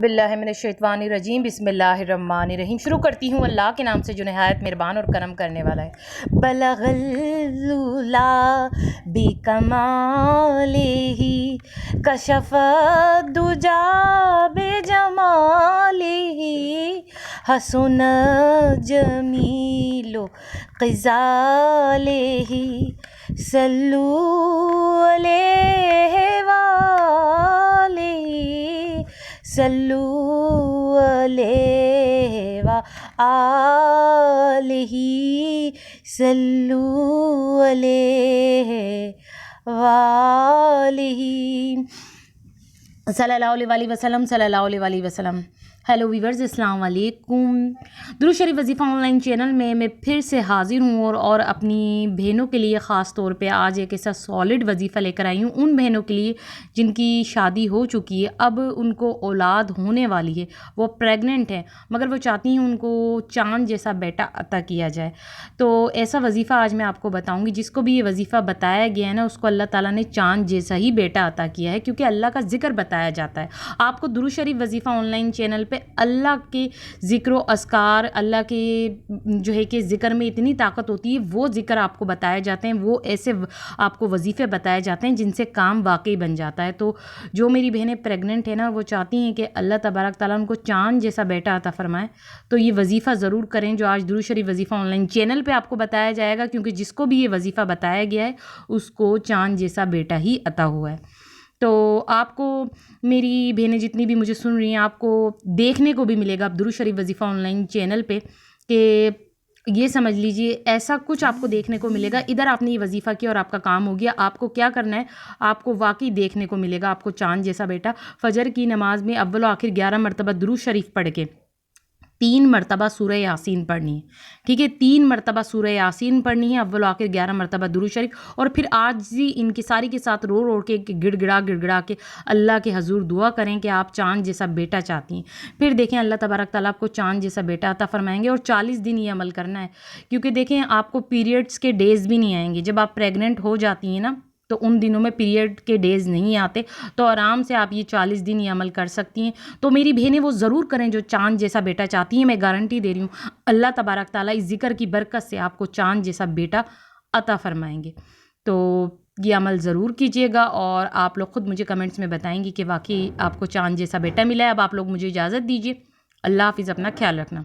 باللہ من الشیطان الرجیم، بسم اللہ الرحمن الرحیم۔ شروع کرتی ہوں اللہ کے نام سے جو نہایت مہربان اور کرم کرنے والا ہے۔ بلغ العلا بکمالہ کشف الدجا بجمالہ حسن جمیل خصالہ صلو علیہ وآلہ صلو علیہ وآلہ صلو علیہ وآلہ صلی اللہ علیہ وسلم، صلی اللہ علیہ وسلم۔ ہیلو ویورز، السلام علیکم۔ درود شریف وظیفہ آن لائن چینل میں پھر سے حاضر ہوں اور اپنی بہنوں کے لیے خاص طور پہ آج ایک ایسا سالڈ وظیفہ لے کر آئی ہوں، ان بہنوں کے لیے جن کی شادی ہو چکی ہے، اب ان کو اولاد ہونے والی ہے، وہ پریگننٹ ہیں مگر وہ چاہتی ہیں ان کو چاند جیسا بیٹا عطا کیا جائے۔ تو ایسا وظیفہ آج میں آپ کو بتاؤں گی۔ جس کو بھی یہ وظیفہ بتایا گیا ہے نا، اس کو اللہ تعالیٰ نے چاند جیسا ہی بیٹا عطا کیا ہے، کیونکہ اللہ کا ذکر بتایا جاتا ہے۔ آپ کو درود شریف وظیفہ آن لائن چینل پہ اللہ کے ذکر و اذکار، اللہ کے جو ہے کہ ذکر میں اتنی طاقت ہوتی ہے، وہ ذکر آپ کو بتائے جاتے ہیں، وہ ایسے آپ کو وظیفے بتائے جاتے ہیں جن سے کام واقعی بن جاتا ہے۔ تو جو میری بہنیں پریگننٹ ہیں نا، وہ چاہتی ہیں کہ اللہ تبارک تعالیٰ ان کو چاند جیسا بیٹا عطا فرمائے، تو یہ وظیفہ ضرور کریں جو آج درود شریف وظیفہ آن لائن چینل پہ آپ کو بتایا جائے گا، کیونکہ جس کو بھی یہ وظیفہ بتایا گیا ہے اس کو چاند جیسا بیٹا ہی عطا ہوا ہے۔ تو آپ کو میری بہنیں جتنی بھی مجھے سن رہی ہیں، آپ کو دیکھنے کو بھی ملے گا درود شریف وظیفہ آن لائن چینل پہ، کہ یہ سمجھ لیجئے ایسا کچھ آپ کو دیکھنے کو ملے گا۔ ادھر آپ نے یہ وظیفہ کیا اور آپ کا کام ہو گیا۔ آپ کو کیا کرنا ہے، آپ کو واقعی دیکھنے کو ملے گا آپ کو چاند جیسا بیٹا۔ فجر کی نماز میں اول و آخر 11 مرتبہ درود شریف پڑھ کے 3 مرتبہ سورہ یاسین پڑھنی ہے، ٹھیک ہے؟ 3 مرتبہ سورہ یاسین پڑھنی ہے، اول و آخر 11 مرتبہ درود شریف، اور پھر آجزی انکساری کے ساتھ رو رو کے گڑ گڑا کے اللہ کے حضور دعا کریں کہ آپ چاند جیسا بیٹا چاہتی ہیں۔ پھر دیکھیں اللہ تبارک تعالیٰ آپ کو چاند جیسا بیٹا عطا فرمائیں گے، اور 40 دن یہ عمل کرنا ہے، کیونکہ دیکھیں آپ کو پیریڈز کے ڈیز بھی نہیں آئیں گے۔ جب آپ پریگننٹ ہو جاتی ہیں نا، تو ان دنوں میں پیریڈ کے ڈیز نہیں آتے، تو آرام سے آپ یہ 40 دن یہ عمل کر سکتی ہیں۔ تو میری بہنیں وہ ضرور کریں جو چاند جیسا بیٹا چاہتی ہیں۔ میں گارنٹی دے رہی ہوں اللہ تبارک تعالیٰ اس ذکر کی برکت سے آپ کو چاند جیسا بیٹا عطا فرمائیں گے۔ تو یہ عمل ضرور کیجیے گا، اور آپ لوگ خود مجھے کمنٹس میں بتائیں گی کہ واقعی آپ کو چاند جیسا بیٹا ملا ہے۔ اب آپ لوگ مجھے اجازت دیجیے۔ اللہ حافظ، اپنا خیال رکھنا۔